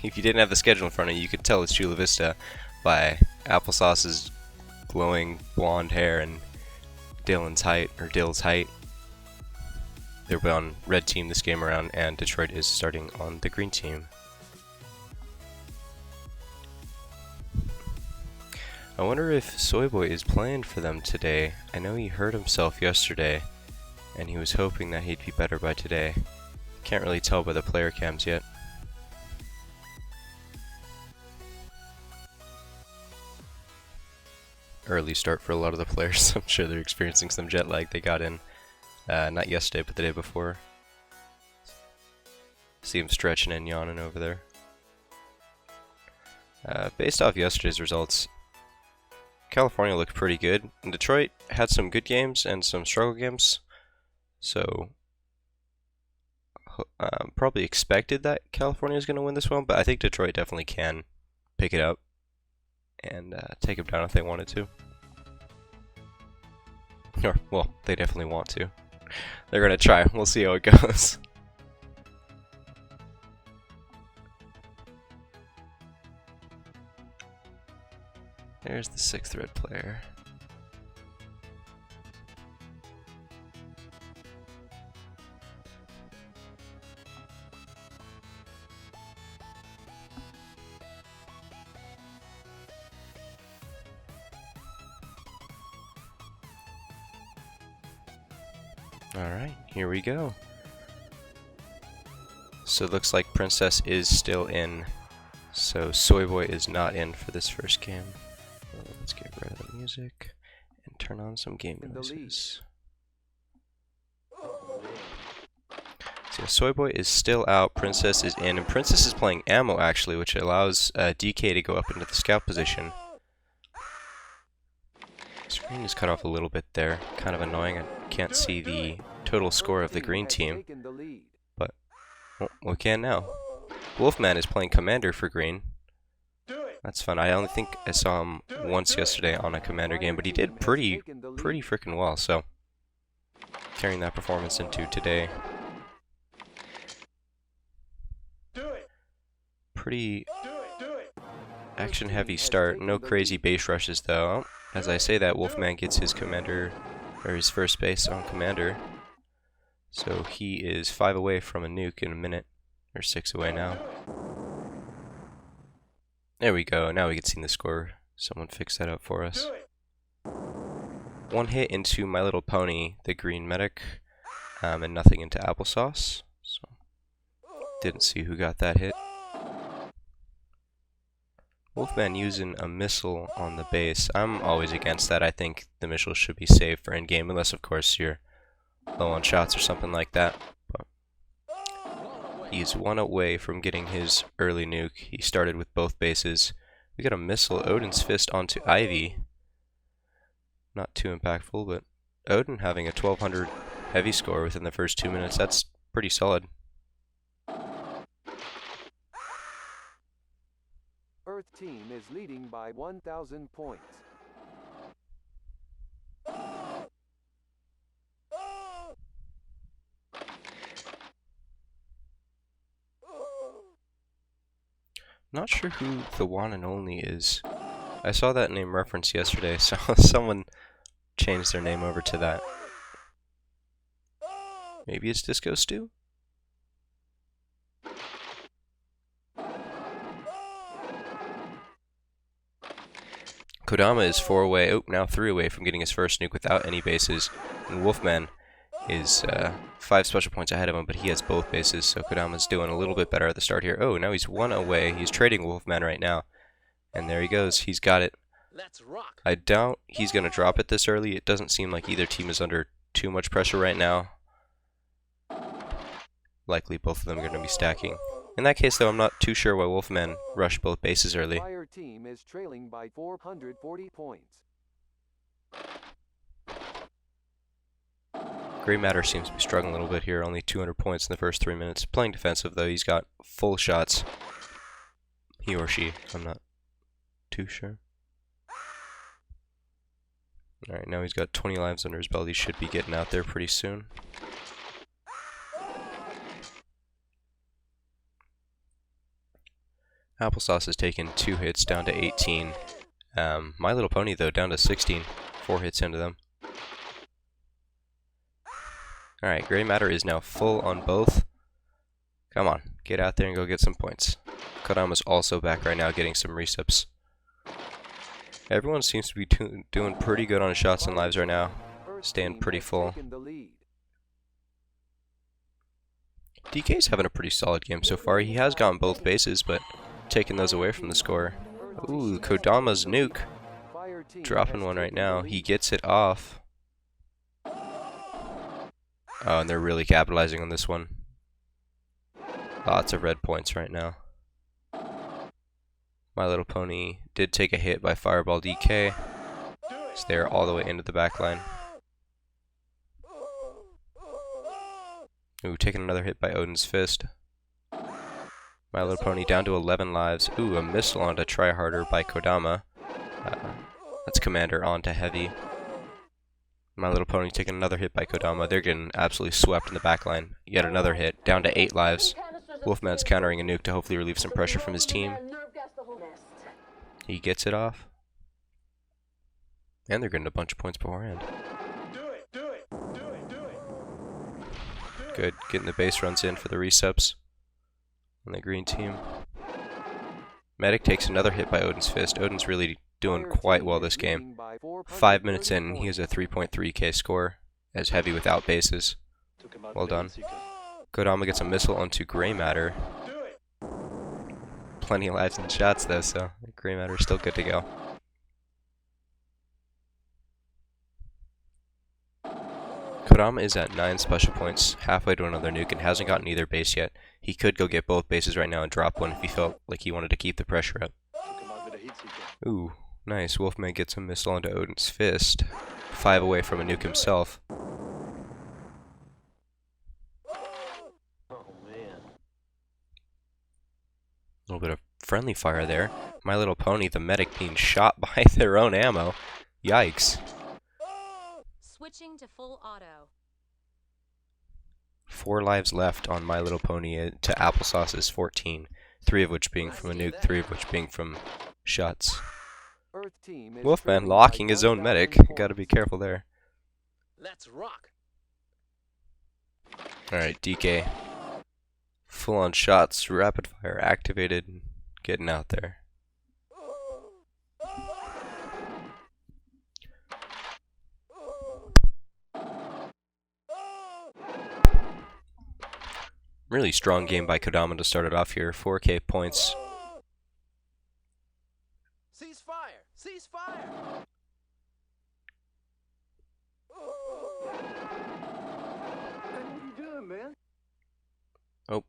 if you didn't have the schedule in front of you, you could tell it's Chula Vista by Applesauce's glowing blonde hair and Dill's height. They're on red team this game around, and Detroit is starting on the green team. I wonder if Soyboy is playing for them today. I know he hurt himself yesterday, and he was hoping that he'd be better by today. Can't really tell by the player cams yet. Early start for a lot of the players. I'm sure they're experiencing some jet lag. They got in, not yesterday, but the day before. See him stretching and yawning over there. Based off yesterday's results, California looked pretty good, and Detroit had some good games and some struggle games, so probably expected that California was going to win this one, but I think Detroit definitely can pick it up and take them down if they wanted to. Or, well, they definitely want to. They're going to try. We'll see how it goes. There's the 6th red player. Alright, here we go. So it looks like Princess is still in. So Soyboy is not in for this first game. Let's get rid of the music and turn on some game noises. So Soyboy is still out, Princess is in, and Princess is playing ammo actually, which allows DK to go up into the scout position. Screen is cut off a little bit there, kind of annoying. I can't see the total score of the green team, but we can now. Wolfman is playing Commander for green. That's fun. I only think I saw him once yesterday on a Commander game, but he did pretty freaking well, so carrying that performance into today. Pretty action-heavy start. No crazy base rushes, though. As I say that, Wolfman gets his Commander, or his first base on Commander. So he is 5 away from a nuke in a minute, or 6 away now. There we go, now we can see the score. Someone fixed that up for us. One hit into My Little Pony, the green medic, and nothing into Applesauce. So, didn't see who got that hit. Wolfman using a missile on the base. I'm always against that. I think the missile should be saved for endgame, unless of course you're low on shots or something like that. But he's 1 away from getting his early nuke. He started with both bases. We got a missile, Odin's Fist onto Ivy. Not too impactful, but Odin having a 1200 heavy score within the first 2 minutes. That's pretty solid. Earth team is leading by 1,000 points. Not sure who the one and only is. I saw that name referenced yesterday, so someone changed their name over to that. Maybe it's Disco Stew? Kodama is 4 away, oh, now 3 away from getting his first nuke without any bases. And Wolfman is 5 special points ahead of him, but he has both bases, so Kodama's doing a little bit better at the start here. Oh, now he's 1 away. He's trading Wolfman right now. And there he goes. He's got it. Let's rock. I doubt he's going to drop it this early. It doesn't seem like either team is under too much pressure right now. Likely both of them are going to be stacking. In that case, though, I'm not too sure why Wolfman rushed both bases early. Fire team is trailing by 440 points. Grey Matter seems to be struggling a little bit here. Only 200 points in the first 3 minutes. Playing defensive, though. He's got full shots. He or she. I'm not too sure. Alright, now he's got 20 lives under his belt. He should be getting out there pretty soon. Applesauce has taken 2 hits down to 18. My Little Pony, though, down to 16. 4 hits into them. Alright, Gray Matter is now full on both. Come on, get out there and go get some points. Kodama's also back right now getting some recips. Everyone seems to be doing pretty good on shots and lives right now. Staying pretty full. DK's having a pretty solid game so far. He has gotten both bases, but taking those away from the score. Ooh, Kodama's nuke. Dropping one right now. He gets it off. Oh, and they're really capitalizing on this one. Lots of red points right now. My Little Pony did take a hit by Fireball DK. So they're all the way into the back line. Ooh, taking another hit by Odin's Fist. My Little Pony down to 11 lives. Ooh, a missile onto Tryharder by Kodama. That's Commander onto Heavy. My Little Pony taking another hit by Kodama. They're getting absolutely swept in the back line. Yet another hit, down to 8 lives. Wolfman's countering a nuke to hopefully relieve some pressure from his team. He gets it off. And they're getting a bunch of points beforehand. Good, getting the base runs in for the receps on the green team. Medic takes another hit by Odin's Fist. Odin's really doing quite well this game. 5 minutes in, and he has a 3.3k score as Heavy without bases. Well done. Kodama gets a missile onto Gray Matter. Plenty of lives and shots though, so Gray Matter is still good to go. Kodama is at 9 special points, halfway to another nuke, and hasn't gotten either base yet. He could go get both bases right now and drop one if he felt like he wanted to keep the pressure up. Ooh, nice. Wolfman gets a missile onto Odin's Fist. 5 away from a nuke himself. A little bit of friendly fire there. My Little Pony, the medic, being shot by their own ammo. Yikes. Switching to full auto. 4 lives left on My Little Pony to Applesauce's 14. 3 of which being from a nuke, 3 of which being from shots. Wolfman locking his own medic. Gotta be careful there. Let's rock. Alright, DK. Full on shots, rapid fire activated, getting out there. Really strong game by Kodama to start it off here. 4k points. Cease fire! Cease fire! What are you doing, man? Oh.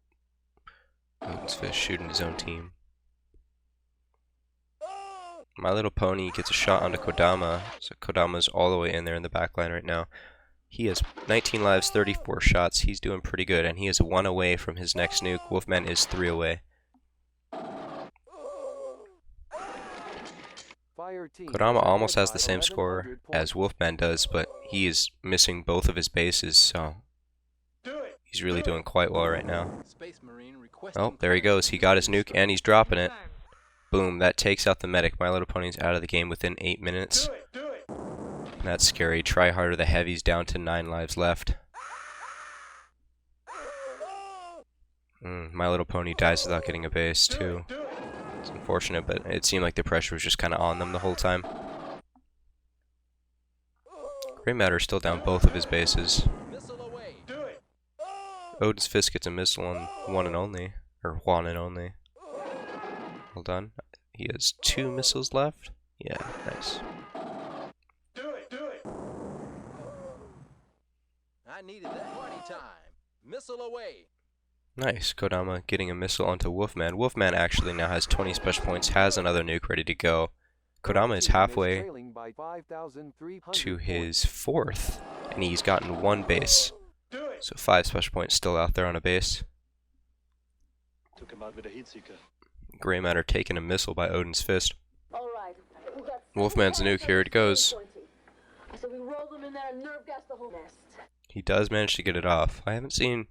Odin's Fist shooting his own team. My Little Pony gets a shot onto Kodama. So Kodama's all the way in there in the back line right now. He has 19 lives, 34 shots. He's doing pretty good, and he is 1 away from his next nuke. Wolfman is 3 away. Kodama almost has the same score as Wolfman does, but he is missing both of his bases, so he's really doing quite well right now. Oh, there he goes. He got his nuke, and he's dropping it. Boom, that takes out the medic. My Little Pony's out of the game within 8 minutes. That's scary. Tryharder the Heavy's down to 9 lives left. My Little Pony dies without getting a base, too. It's unfortunate, but it seemed like the pressure was just kind of on them the whole time. Gray Matter's still down both of his bases. Odin's Fist gets a missile on one and only. Well done. He has 2 missiles left. Yeah, nice. I needed that party time. Missile away. Nice. Kodama getting a missile onto Wolfman. Wolfman actually now has 20 special points, has another nuke ready to go. Kodama is halfway to his 4th, and he's gotten 1 base. So 5 special points still out there on a base. Gray Matter taking a missile by Odin's Fist. Wolfman's nuke, here it goes. He does manage to get it off. I haven't seen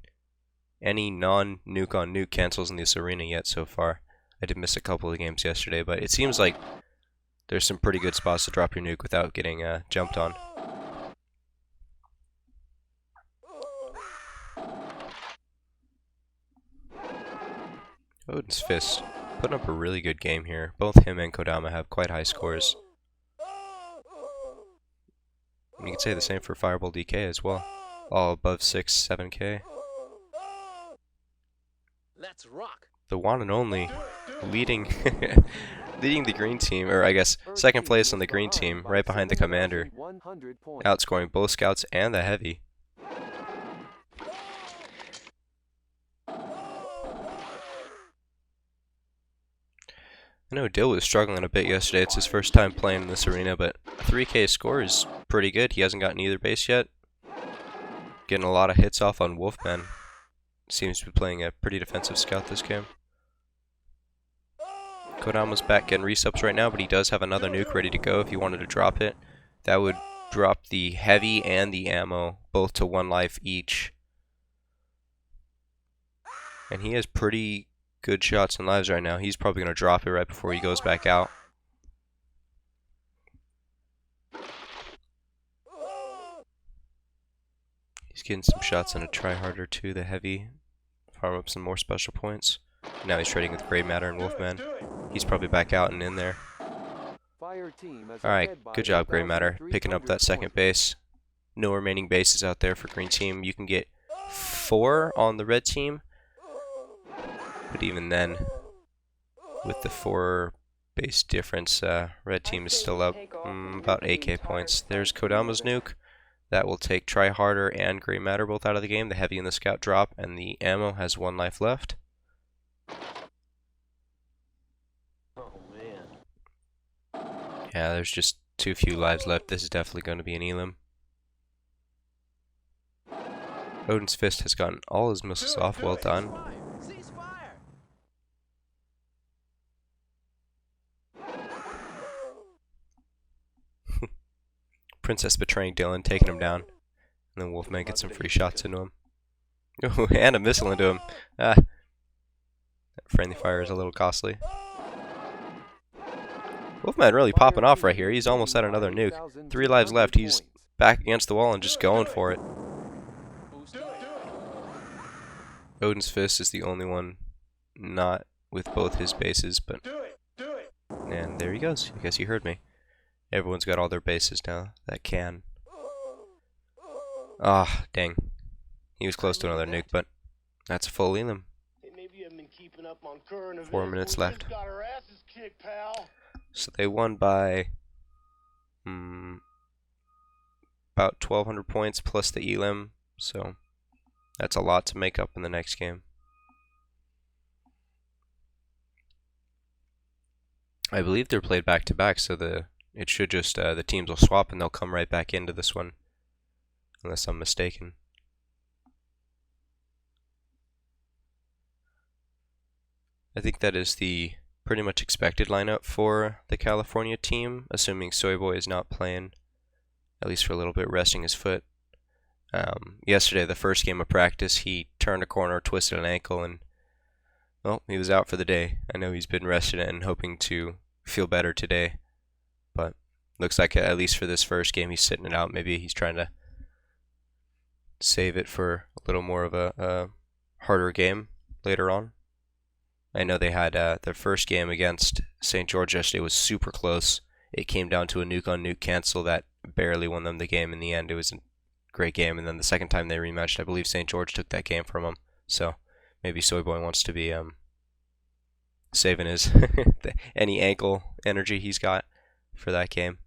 any non-nuke on nuke cancels in this arena yet so far. I did miss a couple of games yesterday, but it seems like there's some pretty good spots to drop your nuke without getting jumped on. Odin's Fist putting up a really good game here. Both him and Kodama have quite high scores. And you could say the same for Fireball DK as well. All above 6, 7K. Let's rock. The one and only leading leading the green team, or I guess second place on the green team, right behind the commander, outscoring both scouts and the heavy. I know Dill was struggling a bit yesterday. It's his first time playing in this arena, but a 3K score is pretty good. He hasn't gotten either base yet. Getting a lot of hits off on Wolfman. Seems to be playing a pretty defensive scout this game. Kodama's back getting resubs right now, but he does have another nuke ready to go if he wanted to drop it. That would drop the heavy and the ammo both to 1 life each. And he has pretty good shots and lives right now. He's probably going to drop it right before he goes back out. He's getting some shots on a try harder too, the heavy. Farm up some more special points. Now he's trading with Grey Matter and Wolfman. He's probably back out and in there. Alright, good job Grey Matter, picking up that second base. No remaining bases out there for green team. You can get 4 on the red team. But even then, with the 4 base difference, red team is still up about 8k points. There's Kodama's nuke. That will take Try Harder and Grey Matter both out of the game. The heavy and the scout drop, and the ammo has 1 life left. Oh man. Yeah, there's just too few lives left. This is definitely going to be an elim. Odin's Fist has gotten all his missiles off. Well done. Princess betraying Dylan, taking him down. And then Wolfman gets some free shots into him. Oh, and a missile into him. Ah. That friendly fire is a little costly. Wolfman really popping off right here. He's almost at another nuke. 3 lives left. He's back against the wall and just going for it. Odin's Fist is the only one not with both his bases, but... And there he goes. I guess you heard me. Everyone's got all their bases now that can. Ah, dang. He was close to another nuke, but that's a full elim. 4 minutes left. So they won by about 1,200 points plus the elim, so that's a lot to make up in the next game. I believe they're played back to back, so it should just, the teams will swap and they'll come right back into this one. Unless I'm mistaken. I think that is the pretty much expected lineup for the California team, assuming Soyboy is not playing, at least for a little bit, resting his foot. Yesterday, the first game of practice, he turned a corner, twisted an ankle, and, well, he was out for the day. I know he's been rested and hoping to feel better today. But looks like at least for this first game he's sitting it out. Maybe he's trying to save it for a little more of a harder game later on. I know they had their first game against St. George yesterday was super close. It came down to a nuke on nuke cancel that barely won them the game in the end. It was a great game, and then the second time they rematched, I believe St. George took that game from them. So maybe Soyboy wants to be saving his any ankle energy he's got for that game.